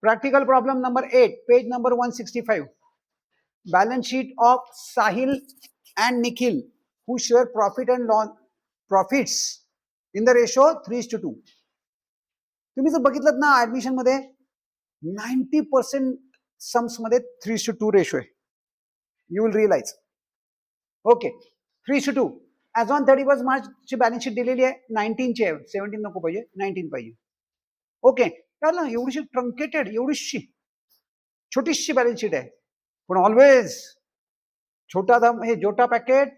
Practical problem number 8, page number 165. Balance sheet of Sahil and Nikhil, who share profit and profits in the ratio 3:2. तुम्ही जर बघितलं ना admission मध्ये 90% sums मध्ये 3:2 ratio आहे. You will realise. Okay, 3:2. As on 31 March ची balance sheet दिलेली आहे 19 ची आहे. 17 नको पाहिजे, 19 पाहिजे. ओके, ना एवढीशी ट्रंकेटेड, एवढीशी छोटीशी बॅलन्स शीट आहे, पण ऑलवेज छोटा पॅकेट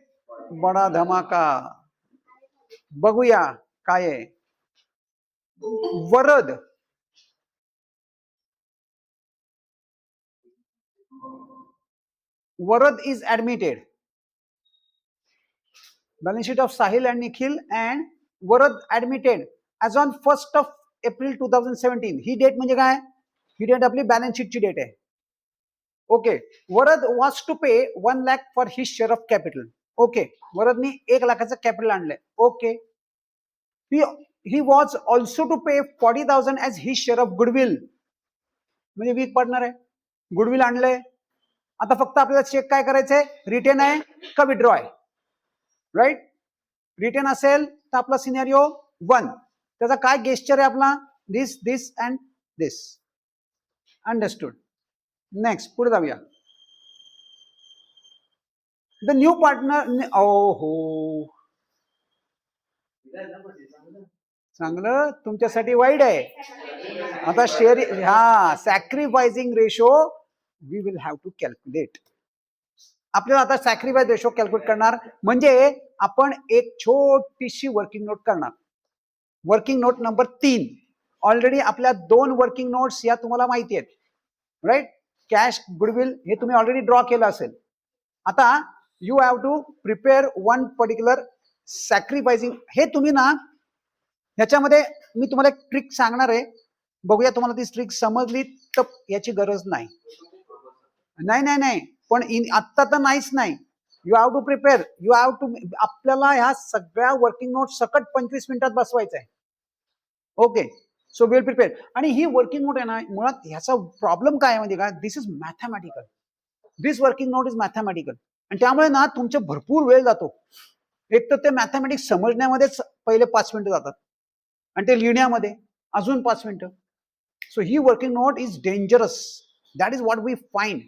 बडा धमाका. बघूया काय आहे. Varad is admitted. Balance sheet of Sahil and Nikhil and Varad admitted as on 1st of April 2017. ही डेट म्हणजे काय? ही डेट आपली बॅलन्स शीटची डेट आहे. Okay, Varad was to pay 1 lakh for his share of capital. Okay, वरदनी 1 लाखाचं capital आणलंय. ओके, ही was also to pay 40,000 as his share of goodwill. म्हणजे वीक पार्टनर आहे, गुडविल आणलंय. आता फक्त आपल्याला चेक काय करायचंय, रिटेन आहे का विड्रॉ आहे. राईट, रिटेन असेल तर आपला सिनेरिओ 1. त्याचा काय गेस्चर आहे आपला, this and this. Understood. Next पुढे जाऊया. The new partner. हो, चांगलं, तुमच्यासाठी वाईट आहे. आता share, sacrificing ratio we will have to calculate. आपल्याला आता सॅक्रिफाइस रेशो कॅल्क्युलेट करणार म्हणजे आपण एक छोटीशी वर्किंग नोट करणार. Working note number 3. ऑलरेडी आपल्या 2 वर्किंग नोट्स या तुम्हाला माहिती आहेत. राईट, कॅश, गुडविल हे तुम्ही ऑलरेडी ड्रॉ केलं असेल. आता you have to prepare one particular sacrificing. हे तुम्ही ना ह्याच्यामध्ये मी तुम्हाला एक ट्रिक सांगणार आहे. बघूया तुम्हाला ती ट्रिक समजली तर याची गरज नाही. पण आत्ता तर नाहीच नाही. You have to prepare, you have to. आपल्याला ह्या सगळ्या वर्किंग नोट सकट 25 मिनिटात बसवायचं आहे. Okay, so will prepare. आणि ही वर्किंग नोट आहे ना, मुळात ह्याचा प्रॉब्लेम काय आहे म्हणजे काय, this is mathematical. This working note is mathematical. आणि त्यामुळे ना तुमचे भरपूर वेळ जातो. एक तर ते मॅथमॅटिक्स समजण्यामध्येच पहिले 5 मिनिटं जातात आणि ते लिहिण्यामध्ये अजून 5 मिनिटं. सो ही working note is dangerous. That is what we find.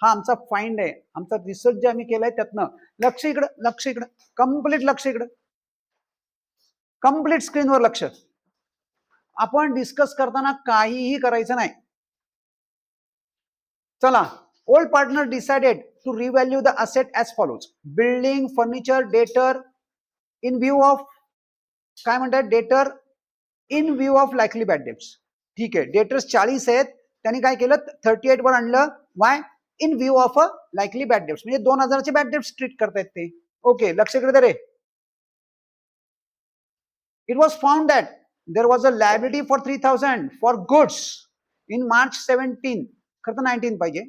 हा आमचा फाइंड आहे, आमचा रिसर्च जे आम्ही केलाय त्यातनं. लक्ष इकडं, कम्प्लीट लक्ष इकडं, कम्प्लीट स्क्रीनवर लक्ष. आपण डिस्कस करताना काहीही करायचं नाही. चला, old partner decided to revalue the asset as follows. Building, furniture, debtor in view of, काय म्हणतात, debtor in view of likely bad debts. ठीक आहे, डेटर्स 40 आहेत, त्यांनी काय केलं 38 वर आणलं. Why, in view of a likely bad debts, म्हणजे 2000चे बॅड डेट्स ट्रीट करतायत ते. ओके, लक्ष इकडे रे. It was found that there was a liability for 3,000 for goods in March 17. खरं तर 19 पाहिजे,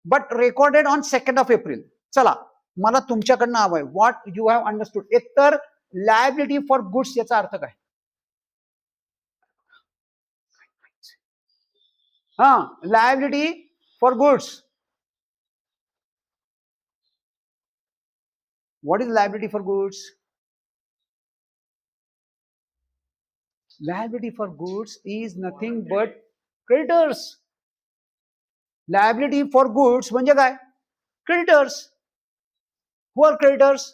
but recorded on 2nd of April. चला, मला तुमच्याकडनं हवंय व्हॉट यू हॅव अंडरस्टूड. एकतर लायबिलिटी फॉर गुड्स याचा अर्थ काय. Liability for goods. What is liability for goods? Liability for goods is nothing but creditors. Liability for goods म्हणजे काय, क्रेडिटर्स. Who are creditors?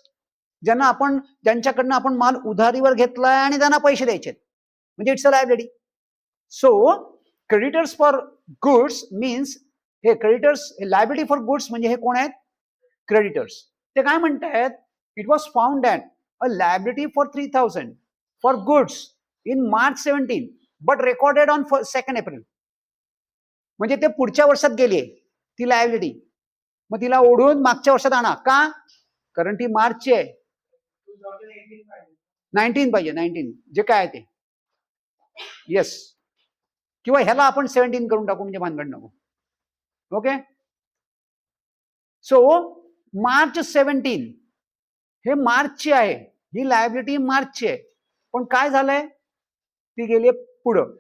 ज्यांच्याकडनं आपण माल उधारीवर घेतलाय आणि त्यांना पैसे द्यायचे, म्हणजे it's a liability. So creditors for goods means, हे क्रेडिटर्स, लायबिलिटी फॉर गुड्स म्हणजे हे कोण आहेत, क्रेडिटर्स. ते काय म्हणतायत, it was found that a liability for 3,000 for goods in March 17 but recorded on 2nd April. म्हणजे ते पुढच्या वर्षात गेली ती लायबिलिटी. मग तिला ओढून मागच्या वर्षात आणा का, कारण ती मार्चची आहे. 19 पाहिजे, 19 जे काय ते. येस, किंवा ह्याला आपण 17 करून टाकू म्हणजे भानगड नको. ओके, सो March 17 हे मार्चची आहे, ही लायबिलिटी मार्चची आहे. पण काय झालंय, ती गेली पुढं.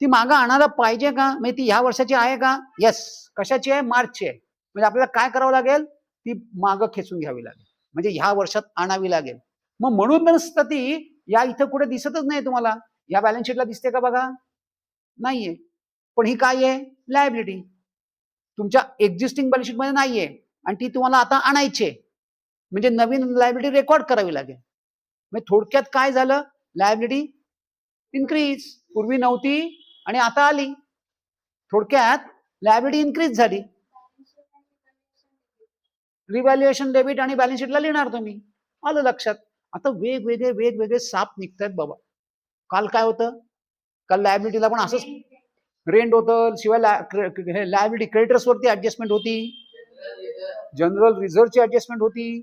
ती मागं आणायला पाहिजे का, म्हणजे ती ह्या वर्षाची आहे का? येस. कशाची आहे? मार्चची आहे. म्हणजे आपल्याला काय करावं लागेल, ती मागं खेचून घ्यावी लागेल, म्हणजे ह्या वर्षात आणावी लागेल. मग म्हणूनच तर ती या इथं कुठे दिसतच नाही तुम्हाला. या बॅलन्स शीटला दिसते का बघा? नाहीये. पण ही काय आहे? लायबिलिटी. तुमच्या एक्झिस्टिंग बॅलन्स शीट मध्ये नाहीये आणि ती तुम्हाला आता आणायची आहे, म्हणजे नवीन लायबिलिटी रेकॉर्ड करावी लागेल. म्हणजे थोडक्यात काय झालं? लायबिलिटी इन्क्रीज, पूर्वी नव्हती आणि आता आली. थोडक्यात लायबिलिटी इन्क्रीज झाली. रिव्हॅल्युएशन डेबिट आणि बॅलन्स शीटला लिहिणार तुम्ही. आलं लक्षात. आता वेगवेगळे साप निघतात बाबा. काल काय होतं? काल लायबिलिटीला पण असंच रेंट होतं, शिवाय लायबिलिटी क्रेडिटर्स वरती ऍडजस्टमेंट होती, जनरल रिझर्व्हची ऍडजस्टमेंट होती.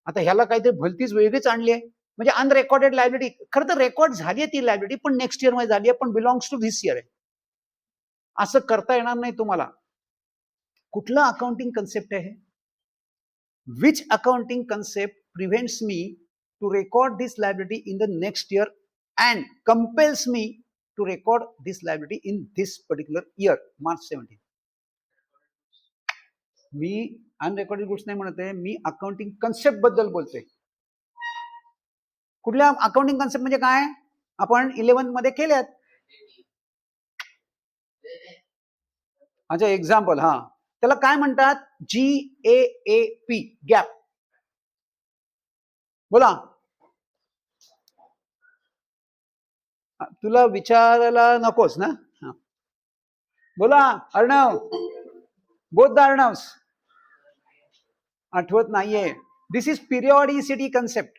आता ह्याला काहीतरी भलतीच वेगळीच आणली आहे, म्हणजे अनरेकॉर्डेड लायबिलिटी. खरं तर रेकॉर्ड झाली आहे ती लायबिलिटी, पण नेक्स्ट इयर मध्ये झाली आहे, पण बिलॉंग्स टू धिस इयर आहे. असं करता येणार नाही तुम्हाला. कुठलं अकाउंटिंग कन्सेप्ट आहे? Which accounting concept prevents me to record this liability in the next year and compels me to record this liability in this particular year, March 17? Me अनरेकॉर्डेड goods नाही म्हणते, मी अकाउंटिंग कन्सेप्ट बद्दल बोलतोय. कुठल्या accounting concept म्हणजे काय? आपण 11 मध्ये केल्यात. अच्छा, एक्झाम्पल. हा, त्याला काय म्हणतात? GAAP, gap. बोला. तुला विचारायला नकोस ना? बोला अर्णव. Both the अर्णव्स. आठवत नाहीये. दिस इज पिरियॉडिसिटी कन्सेप्ट.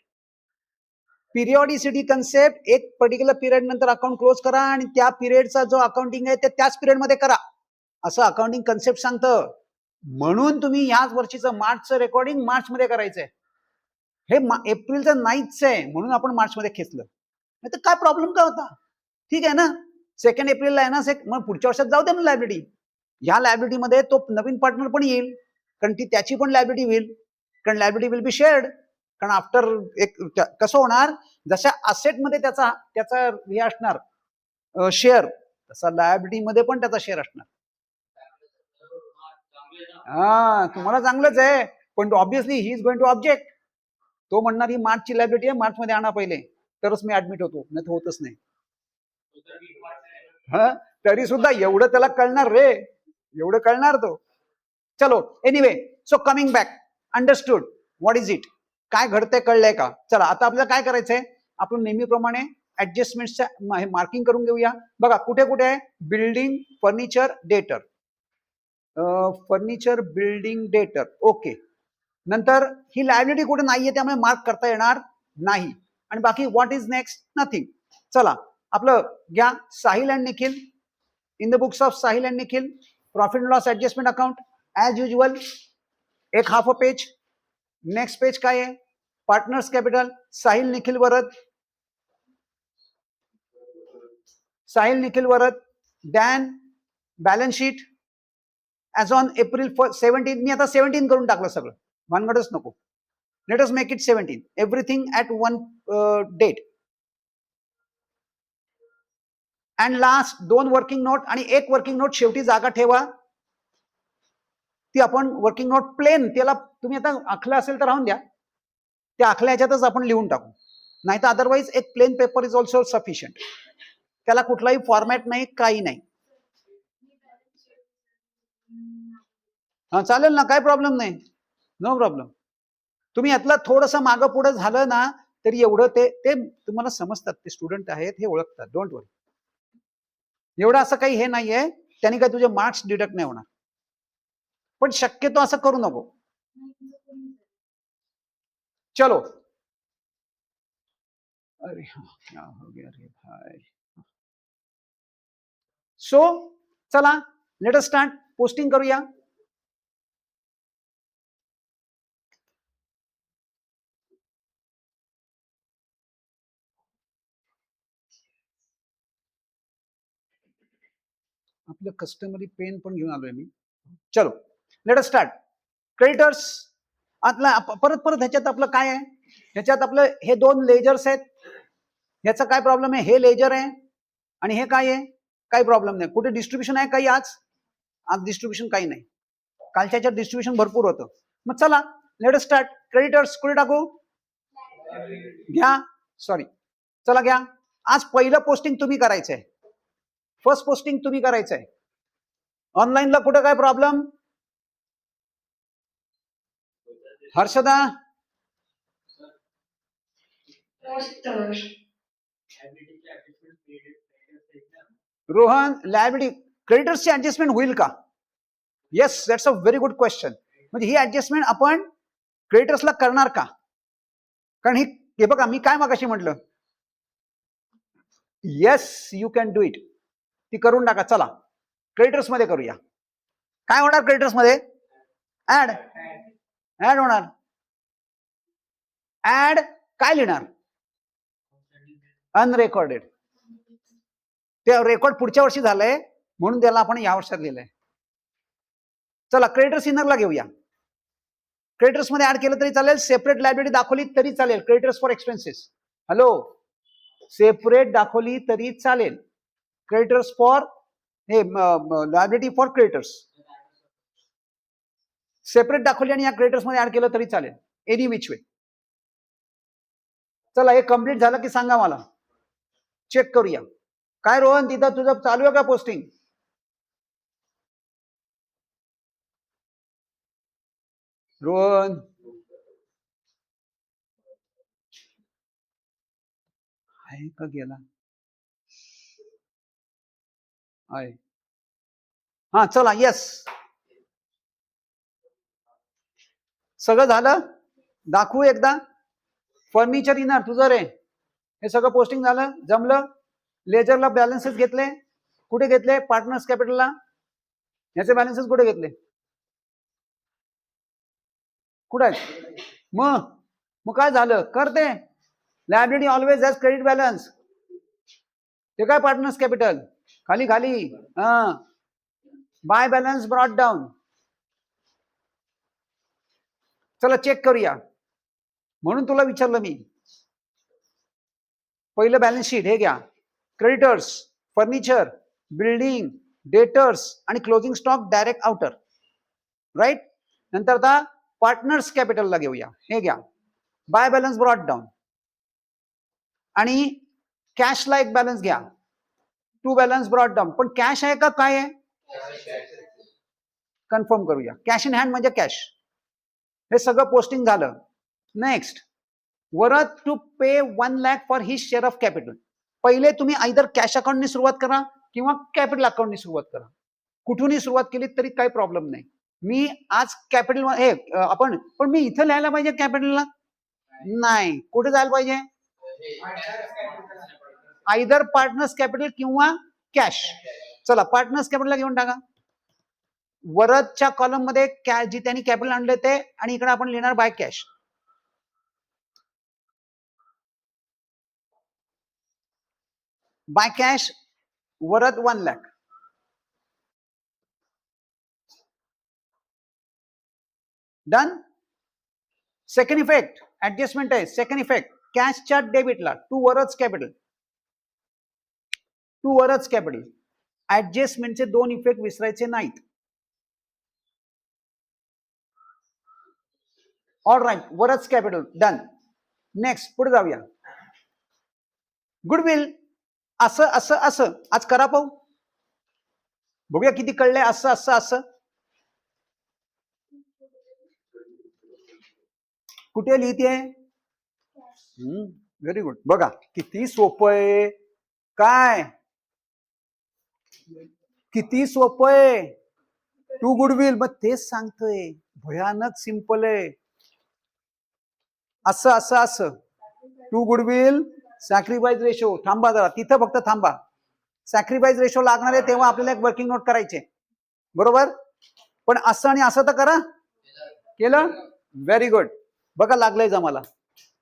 पिरियॉडिसिटी कन्सेप्ट, एक पर्टिक्युलर पिरियड नंतर अकाउंट क्लोज करा आणि त्या पिरियडचा जो अकाउंटिंग आहे ते त्याच पिरियड मध्ये करा, असं अकाउंटिंग कन्सेप्ट सांगतं. म्हणून तुम्ही याच वर्षीचं मार्चचं रेकॉर्डिंग मार्च मध्ये करायचंय. हे एप्रिलचं नाहीच आहे, म्हणून आपण मार्च मध्ये खेचलं. नाही तर काय प्रॉब्लेम काय होता? ठीक आहे ना, 2 एप्रिलला आहे ना, मग पुढच्या वर्षात जाऊ दे ना लायबिलिटी. या लायबिलिटीमध्ये तो नवीन पार्टनर पण येईल, कारण ती त्याची पण लायबिलिटी होईल, कारण लायबिलिटी विल बी शेअर्ड. कारण आफ्टर एक कसं होणार, जशा असेट मध्ये त्याचा हे असणार शेअर, तसा लायबिलिटी मध्ये पण त्याचा शेअर असणार. हा, तुम्हाला चांगलंच आहे, पण obviously he is going to object. तो म्हणणार ही मार्चची लायबिलिटी आहे, मार्च मध्ये आणा पहिले, तरच मी ऍडमिट होतो, नाही तर होतच नाही. हा, तरी सुद्धा एवढं त्याला कळणार रे, एवढं कळणार तो. चलो, anyway, so coming back, understood what is it, काय घडतंय कळलंय का? चला, आता आपल्याला काय करायचंय, आपण नेहमीप्रमाणे ऍडजस्टमेंटच्या मार्किंग करून घेऊया. बघा कुठे कुठे आहे? बिल्डिंग, फर्निचर, डेटर. फर्निचर, बिल्डिंग, डेटर. ओके. नंतर ही लायबिलिटी कुठे नाहीये, त्यामुळे मार्क करता येणार नाही. आणि बाकी व्हॉट इज नेक्स्ट? नथिंग. चला, आपलं घ्या Sahil and Nikhil. In the books of Sahil and Nikhil, profit and loss adjustment account as usual, एक half a page. Next page काय आहे? Partners capital, Sahil Nikhil Varad. Sahil Nikhil Varad. Then, balance sheet as on April 17. मी आता 17 करून टाकलं सगळं, भानगडच नको. Let us make it 17, everything at one date. And last 2 working note आणि 1 वर्किंग नोट शेवटी जागा ठेवा. ती आपण वर्किंग नोट प्लेन, त्याला तुम्ही आता आखलं असेल तर राहून द्या, त्या आखल्या ह्याच्यातच आपण लिहून टाकू, नाही तर अदरवाईज एक plain paper is also sufficient. त्याला कुठलाही फॉर्मॅट नाही, काही नाही. हा, चालेल ना, काय प्रॉब्लेम नाही, नो प्रॉब्लेम. तुम्ही यातला थोडंसं मागं पुढे झालं ना तरी एवढं ते तुम्हाला समजतात, ते स्टुडंट आहेत हे ओळखतात, डोंट वरी. एवढं असं काही हे नाहीये, त्यांनी काय तुझे मार्क्स डिडक्ट नाही होणार, पण शक्यतो असं करू नको. चलो, अरे क्या हो गया रे भाई. सो चला, लेट अस स्टार्ट. पोस्टिंग करूया. आपलं कस्टमरी पेन पण घेऊन आलोय मी. चलो, लेट अस स्टार्ट. क्रेडिटर्स. आतला परत ह्याच्यात आपलं काय आहे? ह्याच्यात आपलं हे 2 लेजर्स आहेत. ह्याचा काय प्रॉब्लेम आहे? हे लेजर आहे आणि हे काय आहे? काही प्रॉब्लेम नाही. कुठे डिस्ट्रीब्युशन आहे काही आज? आज डिस्ट्रीब्युशन काही नाही. कालच्या डिस्ट्रीब्युशन भरपूर होतं. मग चला लेट अस स्टार्ट. क्रेडिटर्स कुठे टाकू? घ्या, सॉरी, चला घ्या. आज पहिलं पोस्टिंग तुम्ही करायचंय, फर्स्ट पोस्टिंग तुम्ही करायचंय. ऑनलाईनला कुठे काय प्रॉब्लेम? हर्षदा, रोहन, लायबिलिटी क्रेडिटर्सची ऍडजस्टमेंट होईल का? Yes, that's a very good question. म्हणजे ही ऍडजस्टमेंट आपण क्रेडिटर्सला करणार का? कारण हे बघा, मी काय मगाशी म्हटलं, yes you can do it. ती करून टाका. चला क्रेडिटर्स मध्ये करूया. काय होणार क्रेडिटर्स मध्ये? ऍड ऍड होणार. ऍड काय लिहिणार? अनरेकॉर्डेड. ते रेकॉर्ड पुढच्या वर्षी झालंय म्हणून त्याला आपण या वर्षात लिहिलंय. चला क्रेडिटर्स इनरला घेऊया. क्रेडिटर्स मध्ये ऍड केलं तरी चालेल, सेपरेट लायबिलिटी दाखवली तरी चालेल. Creditors for expenses, hello, separate दाखवली तरी चालेल. क्रेडिटर्स फॉर हे लायबिलिटी फॉर क्रेडिटर्स सेपरेट दाखवली आणि या क्रेडिटर्स मध्ये ऍड केलं तरी चालेल. एनी विच वे. चला हे कम्प्लीट झालं की सांगा मला, चेक करूया. काय रोहन, तिथं तुझं चालू आहे का पोस्टिंग? रोहन आहे का गेला? आहे. हा चला, येस सगळं झालं. दाखवू एकदा. फर्निचर इनर तुझं रे, हे सगळं पोस्टिंग झालं, जमलं. लेजरला बॅलन्सेस घेतले, कुठे घेतले? पार्टनर्स कॅपिटलला. याचे बॅलन्सेस कुठे घेतले? कुठे आहेत? मग काय झालं? करते liability always has credit balance. ते काय पार्टनर्स कॅपिटल खाली खाली. हा, बाय बॅलन्स ब्रॉट डाऊन. चला चेक करूया, म्हणून तुला विचारलं मी. पहिलं बॅलन्स शीट हे घ्या. क्रेडिटर्स, फर्निचर, बिल्डिंग, डेटर्स आणि closing stock direct outer, right. नंतर आता पार्टनर्स कॅपिटलला घेऊया. हे घ्या, बाय बॅलन्स ब्रॉट डाऊन आणि कॅशला एक बॅलन्स घ्या, टू बॅलन्स ब्रॉट डाऊन. पण कॅश आहे का काय आहे? कन्फर्म करूया. कॅश इन हँड म्हणजे कॅश. हे सगळं पोस्टिंग झालं. Next, Varad to pay 1 lakh for his share of capital. पहिले तुम्ही आयदर कॅश अकाउंटनी सुरुवात करा किंवा कॅपिटल अकाउंटनी सुरुवात करा. कुठूनही सुरुवात केली तरी काही प्रॉब्लेम नाही. मी आज कॅपिटल हे आपण, पण मी इथं लिहायला पाहिजे कॅपिटलला? नाही, कुठे जायला पाहिजे? आयदर पार्टनर्स कॅपिटल किंवा कॅश. चला पार्टनर्स कॅपिटलला घेऊन टाका. वरदच्या कॉलम मध्ये जी त्यांनी कॅपिटल आणले ते, आणि इकडे आपण लिहिणार by cash. By cash Varad 1 lakh. Done. Second effect adjustment आहे. सेकंड इफेक्ट कॅशच्या डेबिटला टू वरच कॅपिटल, टू वरच कॅपिटल. ऍडजस्टमेंटचे 2 इफेक्ट विसरायचे नाहीत. ऑल राईट, वरच कॅपिटल डन. नेक्स्ट पुढे जाऊया. गुडविल असं असं असं. आज करा पाहू, बघूया किती कळले. असं असं असं कुठे लिहिते? Very good. बघा किती सोपं आहे. काय किती सोपं आहे. टू गुडविल, मग तेच सांगतोय, भयानक सिंपल आहे. असं असं असं. To goodwill sacrifice ratio. थांबा जरा, तिथं फक्त थांबा. सॅक्रिफाईस रेशो लागणार आहे तेव्हा आपल्याला एक वर्किंग नोट करायचे, बरोबर. पण असं आणि असं तर करा. केलं, व्हेरी गुड. बघा लागलंय जमाला.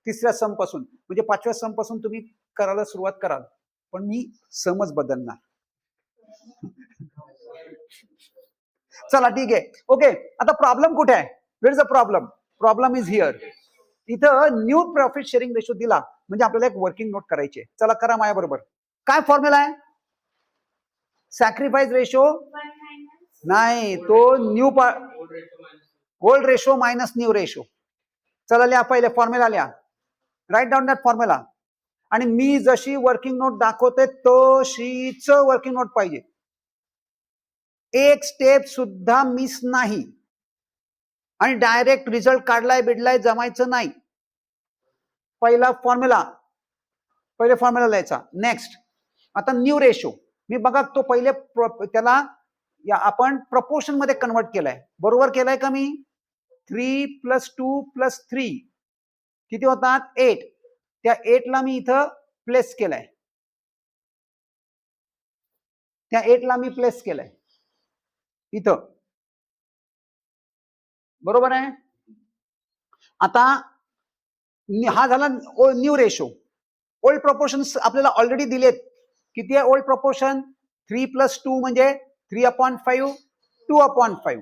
तिसऱ्या सम पासून म्हणजे 5व्या सम पासून तुम्ही करायला सुरुवात कराल, पण मी समच बदलणार. चला ठीक आहे, ओके. आता प्रॉब्लेम कुठे आहे? Where is a problem? Problem is here. इथं न्यू प्रॉफिट शेअरिंग रेशो दिला म्हणजे आपल्याला एक वर्किंग नोट करायची. चला करा माझ्या बरोबर. काय फॉर्म्युला आहे? सॅक्रिफाईस रेशो नाही, तो new old ratio minus new ratio. चला लिहा पहिले फॉर्म्युला लिहा, राईट डाऊन दॅट फॉर्म्युला. आणि मी जशी वर्किंग नोट दाखवते तशीच वर्किंग नोट पाहिजे, एक स्टेप सुद्धा मिस नाही. आणि डायरेक्ट रिझल्ट काढलाय बिडलाय जमायचं नाही. पहिला फॉर्म्युला लिहायचा. नेक्स्ट आता न्यू रेशो. मी बघा तो पहिले त्याला आपण प्रपोर्शन मध्ये कन्वर्ट केलाय, बरोबर केलाय का मी? 3 + 2 + 3 किती होतात? 8. त्या 8 ला मी इथं प्लेस केलाय, त्या 8 ला मी प्लेस केलाय इथं, बरोबर आहे. आता हा झाला न्यू रेशो. ओल्ड प्रपोर्शन आपल्याला ऑलरेडी दिलेत. किती आहे ओल्ड प्रपोर्शन? 3 + 2 म्हणजे 3/5, 2/5.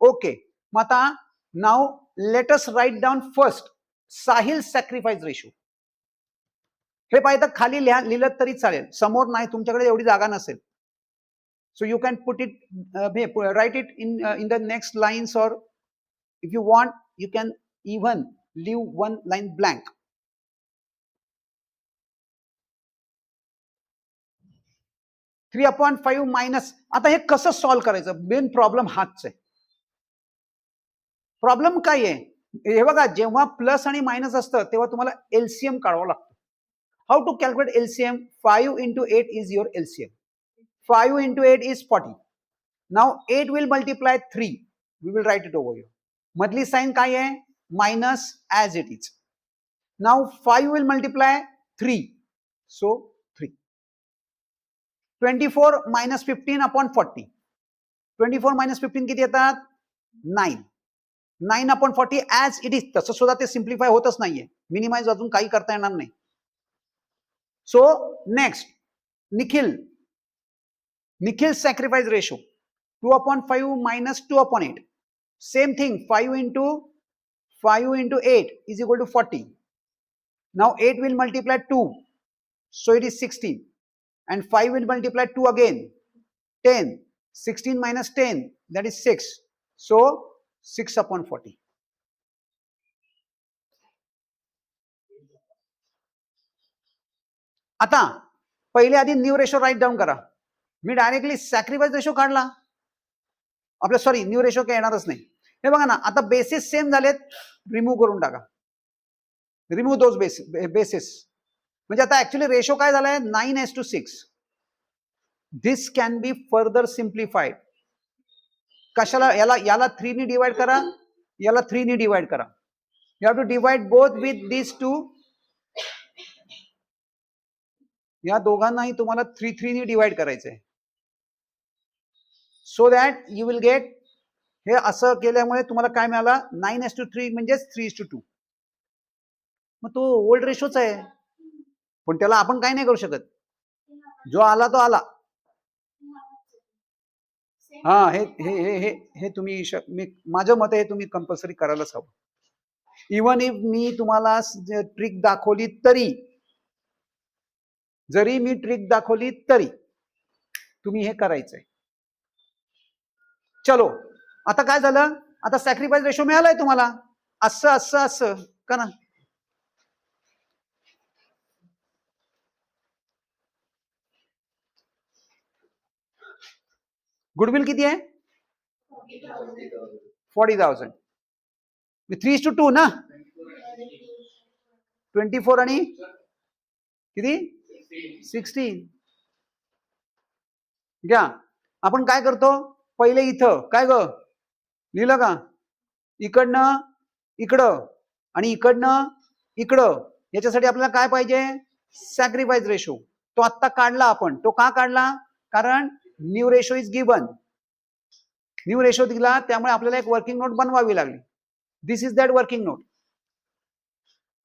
ओके. मग आता नाव let us write down first Sahil sacrifice ratio. हे पाहिजे खाली लिहिलं तरी चालेल, समोर नाही, तुमच्याकडे एवढी जागा नसेल. So you can put it, write it in the next lines, और if you want you can even leave 1 line blank. 3/5 minus. आता हे कसं सॉल्व्ह करायचं? मेन प्रॉब्लेम हाच आहे. प्रॉब्लेम काय आहे? हे बघा, जेव्हा प्लस आणि मायनस असतं तेव्हा तुम्हाला एलसीएम काढावं लागतं. How to calculate LCM? 5 × 8 is your LCM. 5 × 8 is 40. Now 8 will multiply 3. We will write it over here. मधली साइन काय आहे? Minus, as it is. Now 5 will multiply 3, so 3. 24 - 15/40. 24 - 15 किती येतात? 9. 9/40 ॲज इट इज. तसं सुद्धा ते सिम्प्लिफाय होतच नाहीये, मिनिमाइज अजून काही करता येणार नाही. So next Nikhil sacrifice ratio 2/5 minus 2/8. Same thing, 5 into 8 is equal to 40. Now 8 will multiply 2, so it is 16. And 5 will multiply 2 again, 10. 16 minus 10, that is 6. So 6/40. आता पहिले आधी न्यू रेशो राईट डाऊन करा. मी डायरेक्टली सॅक्रिफाईस रेशो काढला आपल्या, sorry new ratio काय येणारच नाही. हे बघा ना, आता बेसिस सेम झालेत, रिमूव्ह करून टाका. Remove those basis. म्हणजे आता ऍक्च्युली रेशो काय झालाय? 9:6. दिस कॅन बी फर्दर सिम्प्लिफाईड. कशाला? याला 3 ने डिवाइड करा, याला 3 ने डिवाइड करा. You have to divide both with this 2. या दोघांनाही तुम्हाला 3 ने डिवाइड करायचंय, so that you will get. हे असं केल्यामुळे तुम्हाला काय मिळाला? 9:3 म्हणजेच 3:2. मग तो ओल्ड रेशोच आहे, पण त्याला आपण काय नाही करू शकत. जो आला तो आला. हा, हे हे हे हे तुम्ही, माझं मत हे तुम्ही कंपल्सरी करायलाच हवं. इवन इफ मी तुम्हाला ट्रिक दाखवली तरी, जरी मी ट्रिक दाखवली तरी तुम्ही हे करायचंय. चलो, आता काय झालं? आता सॅक्रिफाईस रेशो मिळालाय तुम्हाला. असं असं असं करा. गुडविल किती आहे? 40,000. 3:2 ना. 24 आणि किती? 16. घ्या. आपण काय करतो? पहिले इथं काय ग लिहिलं का? इकडनं इकडं आणि इकडनं इकडं. याच्यासाठी आपल्याला काय पाहिजे? Sacrifice ratio. तो आत्ता काढला आपण. तो का काढला? कारण new ratio is given. New ratio दिला, त्यामुळे आपल्याला एक वर्किंग नोट बनवावी लागली. दिस इज दॅट वर्किंग नोट.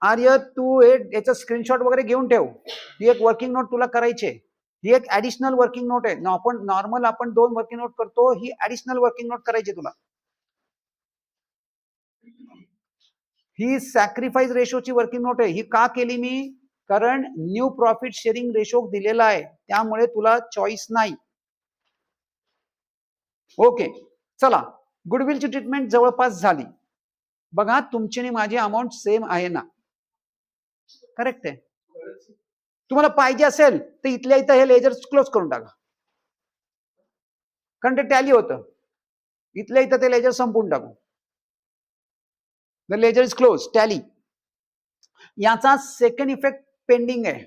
आर्य, तू याचा स्क्रीनशॉट वगैरे घेऊन ठेव. ही एक वर्किंग नोट तुला करायची आहे. ही एक ऍडिशनल वर्किंग नोट आहे. आपण नॉर्मल आपण 2 वर्किंग नोट करतो, ही ऍडिशनल वर्किंग नोट करायची तुला. ही सॅक्रिफाईस रेशोची वर्किंग नोट आहे. ही का केली मी? कारण न्यू प्रॉफिट शेअरिंग रेशो दिलेला आहे, त्यामुळे तुला चॉईस नाही. ओके, चला गुडविलची ट्रीटमेंट जवळपास झाली. बघा तुमची आणि माझी अमाऊंट सेम आहे ना, करेक्ट आहे. तुम्हाला पाहिजे असेल तर इथल्या इथं हे लेजर क्लोज करून टाका, कारण ते टॅली होतं. इथल्या इथं ते लेजर संपवून टाकू. The ledger is close, tally. याचा सेकंड इफेक्ट पेंडिंग आहे.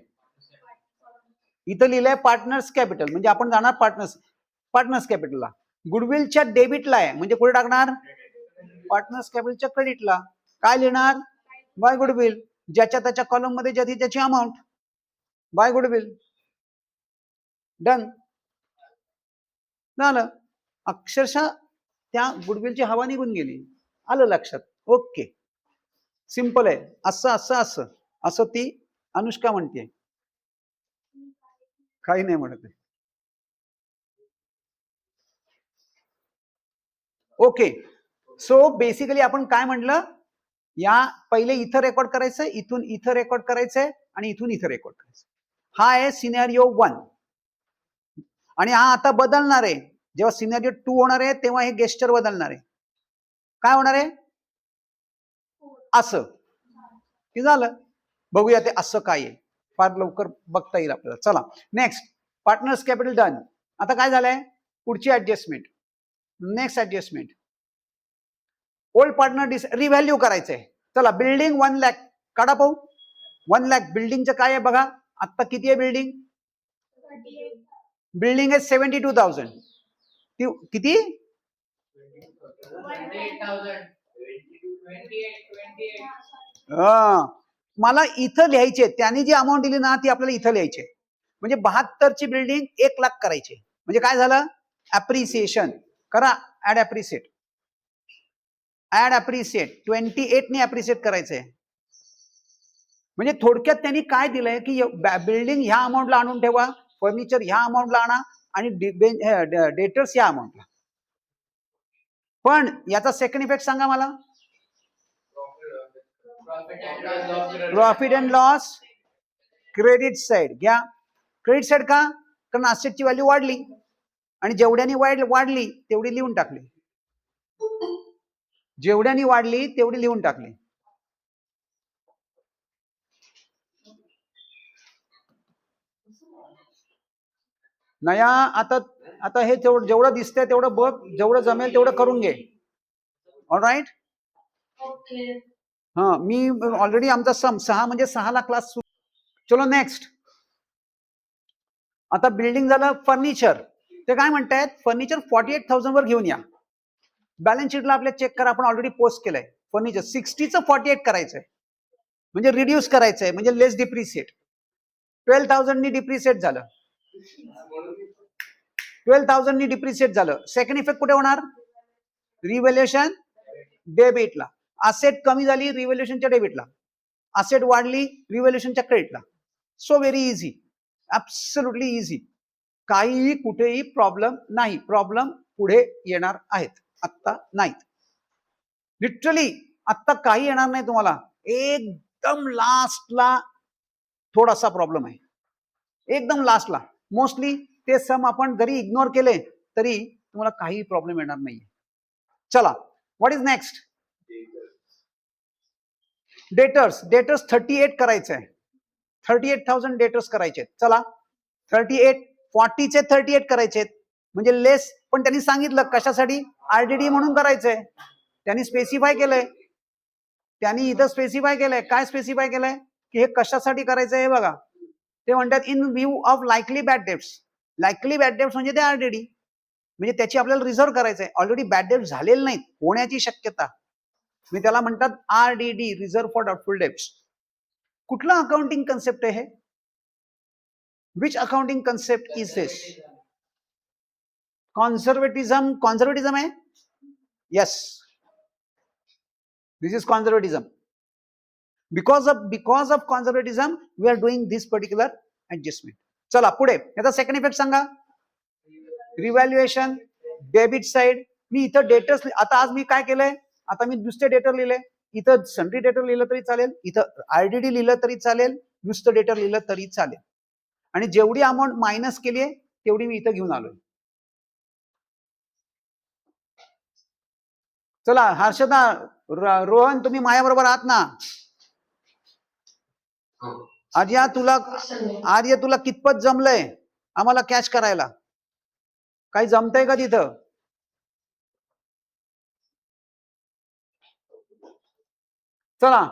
इथं लिहिलंय पार्टनर्स कॅपिटल, म्हणजे आपण जाणार पार्टनर्स कॅपिटलला. गुडविलच्या डेबिटला आहे, म्हणजे कुठे टाकणार? पार्टनर्स कॅपिटलच्या क्रेडिटला. काय लिहिणार? By goodwill. ज्याच्या त्याच्या कॉलम मध्ये ज्याची त्याची अमाऊंट, बाय गुडविल. डन झालं. अक्षरशः त्या गुडविलची हवा निघून गेली. आलं लक्षात? ओके, सिंपल आहे. असं असं असं असं ती अनुष्का म्हणते, काही नाही म्हणत. ओके, सो बेसिकली आपण काय म्हटलं, या पहिले इथं रेकॉर्ड करायचंय, इथून इथं रेकॉर्ड करायचंय आणि इथून इथं रेकॉर्ड करायचं. हा आहे सिनेरिओ 1. आणि हा आता बदलणार आहे. जेव्हा सिनेरिओ 2 होणार आहे तेव्हा हे गेस्चर बदलणार आहे. काय होणार आहे? असं. की झालं. बघूया ते असं काय आहे, फार लवकर बघता येईल आपल्याला. चला नेक्स्ट, पार्टनर्स कॅपिटल डन. आता काय झालंय? पुढची adjustment, next adjustment. Old partner revalue करायचंय. चला बिल्डिंग 1 लाख काढा पाहू. 1 लाख बिल्डिंगचं काय आहे बघा. आता किती आहे बिल्डिंग? बिल्डिंग आहे 72,000. किती? मला इथं लिहायचे, त्यांनी जी अमाऊंट दिली ना ती आपल्याला इथं लिहायची. म्हणजे 72ची बिल्डिंग 1 लाख करायची. म्हणजे काय झालं? अप्रिसिएशन करा. Add appreciate, add appreciate. 28 ने अप्रिसिएट करायचंय. म्हणजे थोडक्यात त्यांनी काय दिलंय की बिल्डिंग ह्या अमाऊंटला आणून ठेवा, फर्निचर ह्या अमाऊंटला आणा आणि डेटर्स ह्या अमाऊंटला. पण याचा सेकंड इफेक्ट सांगा मला. Profit and loss credit side घ्या. क्रेडिट साइड का? कारण असेटची व्हॅल्यू वाढली आणि जेवढ्यानी वाढली तेवढी लिहून टाकली. जेवढ्यानी वाढली तेवढी लिहून टाकली. नया आता हे जेवढं दिसतंय तेवढं बघ, जेवढं जमेल तेवढं करून घे. ऑलराईट. हा, मी ऑलरेडी आमचा 6 म्हणजे 6 ला क्लास. चलो नेक्स्ट. आता बिल्डिंग झालं. फर्निचर ते काय म्हणतायत? फर्निचर 48,000 वर घेऊन या. बॅलन्स शीटला आपल्या चेक करा, आपण ऑलरेडी पोस्ट केलंय. फर्निचर 60चं 48 करायचंय, म्हणजे रिड्यूस करायचंय, म्हणजे लेस डिप्रिशिएट. 12,000 नी डिप्रिशिएट झालं. 12,000 नी डिप्रिशिएट झालं. सेकंड इफेक्ट कुठे होणार? रिव्हॅल्युएशन डेबिटला. असेट कमी झाली रिव्हॅल्युएशनच्या डेबिटला, असेट वाढली रिव्हॅल्युएशनच्या क्रेडिटला. So very easy, absolutely easy. काहीही कुठेही प्रॉब्लेम नाही. प्रॉब्लेम पुढे येणार आहेत, आत्ता नाहीत. लिटरली आत्ता काही येणार नाही तुम्हाला. एकदम लास्टला थोडासा प्रॉब्लेम आहे, एकदम लास्टला. मोस्टली ते सम आपण जरी इग्नोर केले तरी तुम्हाला काही प्रॉब्लेम येणार नाही. चला, what is next? Debtors. Debtors 38 करायचंय. 38,000 डेटर्स करायचे. चला 38, 40चे 38 करायचे, म्हणजे लेस. पण त्यांनी सांगितलं कशासाठी? आरडीडी म्हणून करायचंय. त्यांनी स्पेसिफाय केलंय. त्यांनी इथं स्पेसिफाय केलंय. काय स्पेसिफाय केलंय? की हे कशासाठी करायचंय हे बघा. ते म्हणतात in view of likely bad debts. Likely bad debts म्हणजे ते आरडीडी, म्हणजे त्याची आपल्याला रिझर्व करायचंय. ऑलरेडी बॅड डेट्स झालेले नाहीत, होण्याची शक्यता, मी त्याला म्हणतात RDD, reserve for doubtful debts. कुठला अकाउंटिंग कन्सेप्ट आहे हे? Which accounting concept is this? Conservatism. Conservatism आहे. Yes, this is conservatism. Because of conservatism we are doing this particular adjustment. चला पुढे. याचा सेकंड इफेक्ट सांगा. Revaluation debit side. मी इथं डेटर्स, आता आज मी काय केलंय, आता मी नुसते डेटर लिहिले. इथं सन्ड्री डेटर लिहिलं तरी चालेल, इथं आरडीडी लिहिलं तरी चालेल, नुसतं डेटर लिहिलं तरी चालेल. आणि जेवढी अमाऊंट मायनस केली आहे तेवढी मी इथं घेऊन आलोय. चला हर्षदा, रोहन, तुम्ही माझ्याबरोबर आहात ना? आर्य तुला कितपत जमलंय आम्हाला कॅच करायला? काही जमतंय का तिथं? चला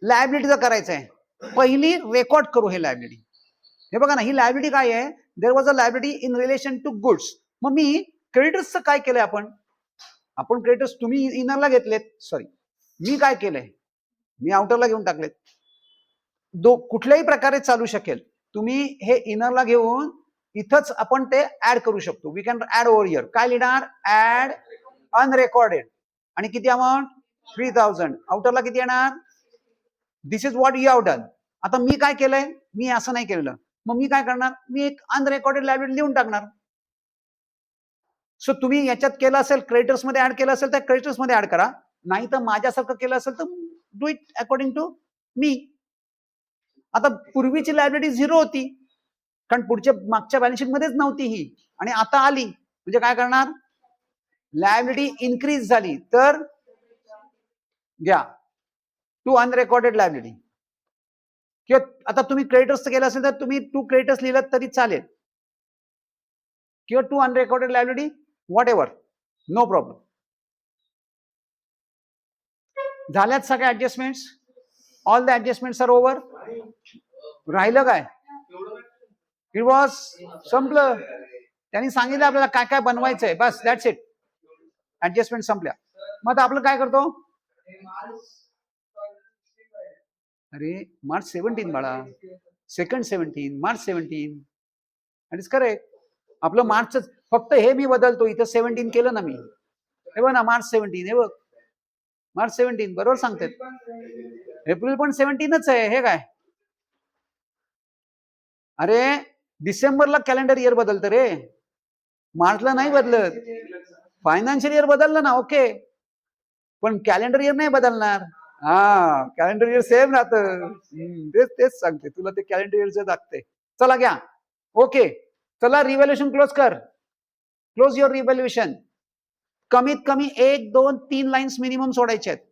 लायबिलिटीचं करायचंय. पहिली रेकॉर्ड करू हे लायबिलिटी. हे बघा ना, ही लायबिलिटी काय आहे? There was a liability in relation to goods. मग मी क्रेडिटर्सचं काय केलंय? आपण क्रेडिटर्स तुम्ही इनरला घेतलेत, सॉरी मी काय केलंय, मी आउटरला घेऊन टाकलेत. कुठल्याही प्रकारे चालू शकेल. तुम्ही हे इनरला घेऊन इथंच आपण ते ऍड करू शकतो. We can add over here. काय लिहिणार? Add unrecorded. आणि किती अमाऊंट? 3000. आउटरला किती येणार? This is what you have done. आता मी काय केलंय? मी असं नाही केलेलं. मग मी काय करणार? मी एक अनरेकॉर्डेड लायबिलिटी लिहून टाकणार. सो तुम्ही याच्यात केलं असेल, क्रेडिटर्स मध्ये ऍड केलं असेल तर क्रेडिटर्स मध्ये ऍड करा. नाही तर माझ्यासारखं केलं असेल तर do it according to me. आता पूर्वीची लायबिलिटी 0 होती, कारण मागच्या बॅलन्स शीट मध्येच नव्हती ही, आणि आता आली. म्हणजे काय करणार? लायबिलिटी इन्क्रीज झाली तर घ्या टू अनरेकॉर्डेड लायबिलिटी. किंवा आता तुम्ही क्रेडिटर्स केलं असेल तर तुम्ही टू क्रेडिटर्स लिहिलं तरी चालेल, किंवा to unrecorded liability, whatever, no problem. झाल्यात सगळ्या adjustments? All the adjustments are over. राहिलं काय? इट वॉज संपलं. त्यांनी सांगितलं आपल्याला काय काय बनवायचंय, बस दॅट्स इट. ऍडजस्टमेंट संपल्या. मग आता आपलं काय करतो? अरे मार्च 17 बाळा, second 17, March 17. That is correct. आपलं मार्चच फक्त हे मी बदलतो. इथं 17 केलं ना मी, हे बघ ना, मार्च 17. हे बघ, मार्च 17 बरोबर सांगतात. एप्रिल पण 17च आहे. हे काय? अरे डिसेंबरला कॅलेंडर इयर बदलतं रे, मार्चला नाही बदलत. फायनान्शियल इयर बदललं ना, ओके, पण कॅलेंडर इयर नाही बदलणार. हा, कॅलेंडर इयर सेम राहतं. तेच सांगते तुला, ते कॅलेंडर इयरचं दाखते. चला घ्या, ओके. चला रिव्हॅल्युएशन क्लोज कर. Close your revaluation. कमीत कमी 1, 2, 3 लाईन्स मिनिमम सोडायचे आहेत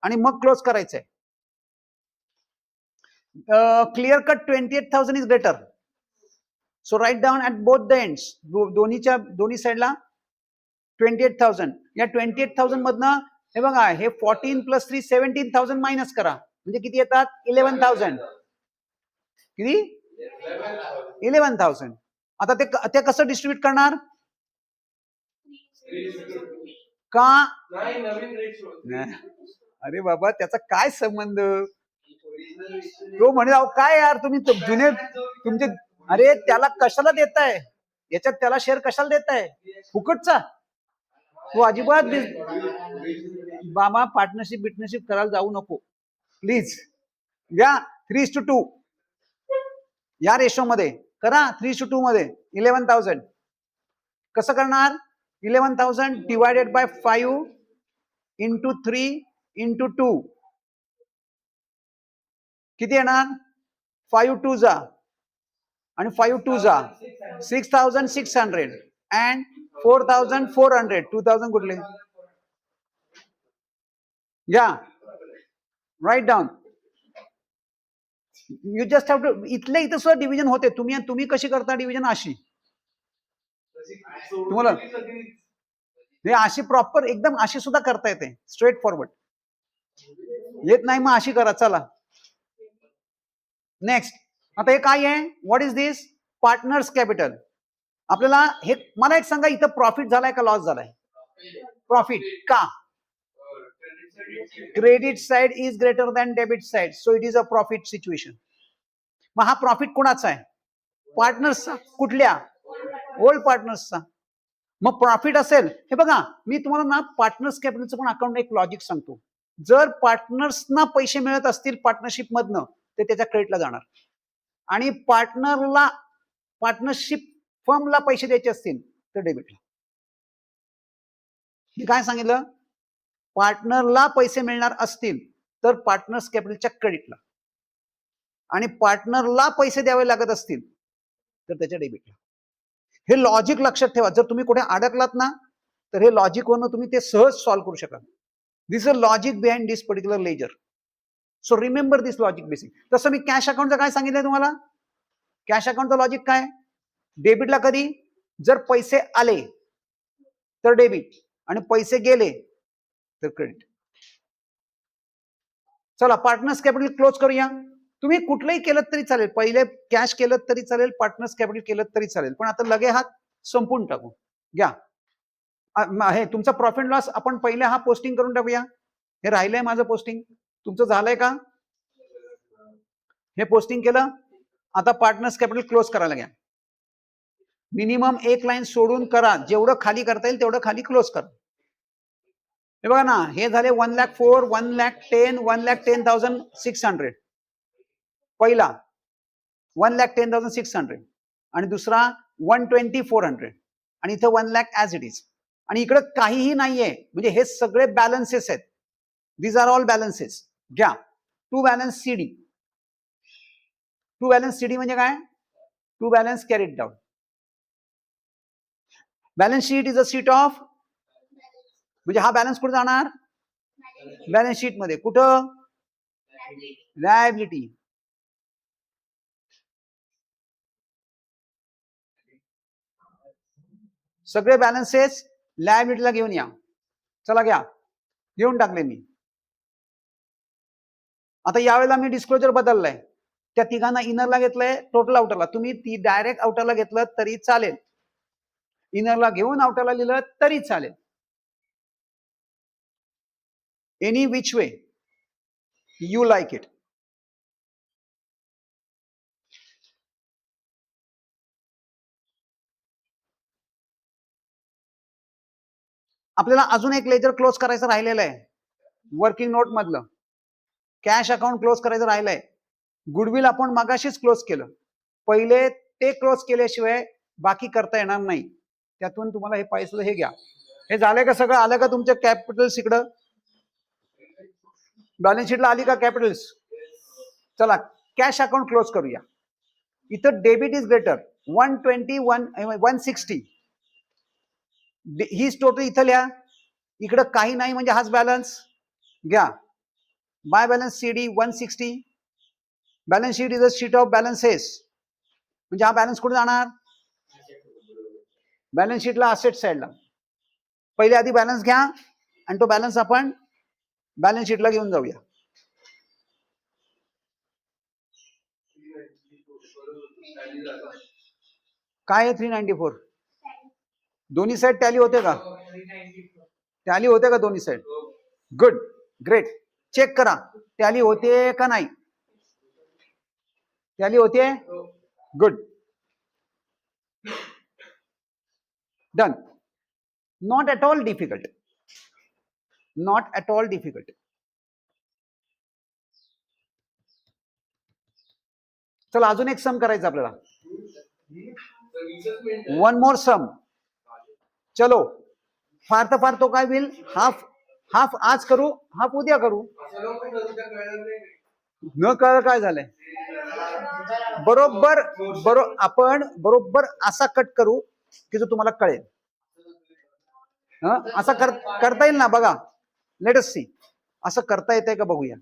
आणि मग क्लोज करायचंय. Clear cut 28,000 is greater. So write down at both the ends. दोन्ही साईडला 28,000. या 28,000 मधनं हे बघा, हे 14 + 3 17,000 मायनस करा. म्हणजे किती येतात? 11,000. किती? 11,000. आता ते कसं डिस्ट्रीब्यूट करणार? का? अरे बाबा, त्याचा काय संबंध? तो म्हणे काय यार तुम्ही जुने तुमचे, अरे त्याला कशाला देताय? याच्यात त्याला शेअर कशाला देताय? फुकटचा? तो अजिबात बाबा पार्टनरशिप करायला जाऊ नको प्लीज. घ्या 3:2 या रेशो मध्ये करा. 3:2 मध्ये 11,000 कसं करणार? 11,000 डिवायडेड बाय 5 इंटू 3 इंटू 2 किती येणार? 5 2 जा आणि 5 2 जा 6,600 अँड 4,400. 2,000 कुठले? घ्या, write down. You just have to. इथल्या इथं सुद्धा डिव्हिजन होते. तुम्ही कशी करता डिव्हिजन? अशी तुम्हाला हे अशी प्रॉपर एकदम अशी सुद्धा करता येते, स्ट्रेट फॉरवर्ड. येत नाही मग अशी करा. चला नेक्स्ट. आता हे काय आहे? What is this? Partners capital. आपल्याला हे मला एक सांगा, इथं प्रॉफिट झालाय का लॉस झालाय? प्रॉफिट. का? Credit side is greater than debit side, so it is a profit situation. मग हा प्रॉफिट कोणाचा आहे? पार्टनर्सचा. कुठल्या? ओल्ड पार्टनर्सचा. मग प्रॉफिट असेल, हे बघा मी तुम्हाला ना पार्टनर्स कॅपिटलचं पण अकाउंट एक लॉजिक सांगतो. जर पार्टनर्सना पैसे मिळत असतील पार्टनरशिप मधनं, ते त्याच्या क्रेडिटला जाणार. आणि पार्टनरशिप फर्मला पैसे द्यायचे असतील तर डेबिटला. मी काय सांगितलं? पार्टनरला पैसे मिळणार असतील तर पार्टनर्स कॅपिटलच्या क्रेडिटला, आणि पार्टनरला पैसे द्यावे लागत असतील तर त्याच्या डेबिटला. हे लॉजिक लक्षात ठेवा. जर तुम्ही कुठे अडकलात ना तर हे लॉजिक वरून तुम्ही ते सहज सॉल्व्ह करू शकाल. This a logic behind this particular ledger. So remember this logic basic. तसं मी कॅश अकाउंटचं काय सांगितलंय तुम्हाला? कॅश अकाउंटचं लॉजिक काय? डेबिटला कधी जर पैसे आले तर डेबिट आणि पैसे गेले तर क्रेडिट. चला पार्टनर्स कॅपिटल क्लोज करूया. तुम्ही कुठलंही केलं तरी चालेल, पहिले कॅश केलं तरी चालेल, पार्टनर्स कॅपिटल केलं तरी चालेल, पण आता लगे हात संपून टाकू. घ्या हे तुमचा प्रॉफिट लॉस आपण पहिले हा पोस्टिंग करून टाकूया. हे राहिलंय माझं पोस्टिंग, तुमचं झालंय का? हे पोस्टिंग केलं. आता पार्टनर्स कॅपिटल क्लोज करायला घ्या. मिनिमम एक लाईन सोडून करा, जेवढं खाली करता येईल तेवढं खाली क्लोज करा. हे बघा ना, हे झाले 1,04,000, 1,10,000, 1,10,600. पहिला 1,10,600 आणि दुसरा 1,20,400 आणि इथं 1,00,000 ऍज इट इज. आणि इकडे काहीही नाहीये, म्हणजे हे सगळे बॅलन्सेस आहेत. These are all balances. घ्या to balance CD. To balance CD म्हणजे काय? To balance carried down. Balance sheet is a sheet of, म्हणजे हा बॅलन्स कुठे जाणार? बॅलन्स शीट मध्ये. कुठं? लायबिलिटी. सगळे बॅलन्सेस लायबिलिटीला घेऊन या. चला घ्या, घेऊन टाकले मी. आता यावेळेला मी डिस्क्लोजर बदललाय. त्या तिघांना इनरला घेतलंय, टोटल आउटरला. तुम्ही ती डायरेक्ट आउटरला घेतलं तरी चालेल, इनरला घेऊन आउटरला लिहिलं तरी चालेल. Any which way you like it. आपल्याला अजून एक लेजर क्लोज करायचं राहिलेलं आहे वर्किंग नोट मधलं. कॅश अकाउंट क्लोज करायचं राहिलंय. गुडविल आपण मगाशीच क्लोज केलं. पहिले ते क्लोज केल्याशिवाय बाकी करता येणार नाही. त्यातून तुम्हाला हे पाहिजे हे घ्या. हे झालंय का? सगळं आलं का तुमच्या कॅपिटल्स? इकडं बॅलन्स शीटला आली का कॅपिटल्स? चला कॅश अकाउंट क्लोज करूया. इथं डेबिट इज ग्रेटर 121 160. हीच टोटल इथं लिहा. इकडं काही नाही म्हणजे हाच बॅलन्स घ्या. By balance CD 160. Balance sheet is a sheet of balances, म्हणजे हा बॅलन्स कुठे जाणार? बॅलन्स शीटला असेट साइडला. पहिले आधी बॅलन्स घ्या आणि तो बॅलन्स आपण बॅलन्स शीटला घेऊन जाऊया. काय आहे 394? दोन्ही साइड टॅली होते का? टॅली होते का दोन्ही साइड? Good, great. चेक करा टॅली होते का नाही. टॅली होते? Good, done. Not at all difficult, not at all difficult. चला अजून एक सम करायचं आपल्याला. वन मोर सम. चलो फार तर फार तो काय होईल? हाफ. हाफ आज करू, हाफ उद्या करू. न कळ काय झालंय? बरोबर आपण बरोबर असा कट करू की जो तुम्हाला कळेल. असं करता येईल ना? बघा, लेट अस सी. असं करता येतंय का बघूया.